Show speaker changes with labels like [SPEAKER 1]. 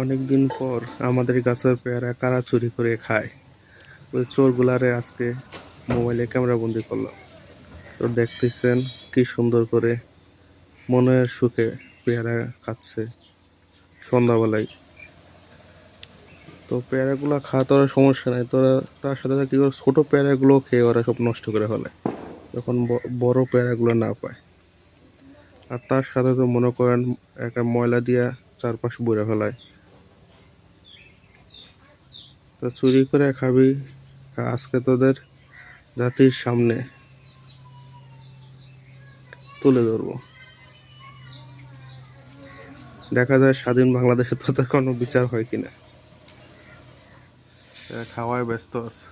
[SPEAKER 1] অনেকদিন পর আমাদের গাছের পেয়ারা কারা চুরি করে খায়, ওই চোরগুলারে আজকে মোবাইলে ক্যামেরা বন্দি করলাম। তো দেখতেছেন কি সুন্দর করে মনের সুখে পেয়ারা খাচ্ছে সন্ধ্যাবেলায়। তো পেয়ারাগুলো খাওয়া তো আর সমস্যা নাই, তোরা তার সাথে সাথে কি করে ছোট পেয়ারাগুলো খেয়ে ওরা সব নষ্ট করে ফেলে যখন বড় পেয়ারাগুলো না পায়। আর তার সাথে তো মনে করেন একটা ময়লা দিয়া চারপাশ বইরা ফেলায়। তো চুরি করে খাবি, আজকে তোদের জাতির সামনে তুলে ধরবো। দেখা যায় স্বাধীন বাংলাদেশে তোদের কোনো বিচার হয় কিনা। খাওয়ায় ব্যস্ত আছে।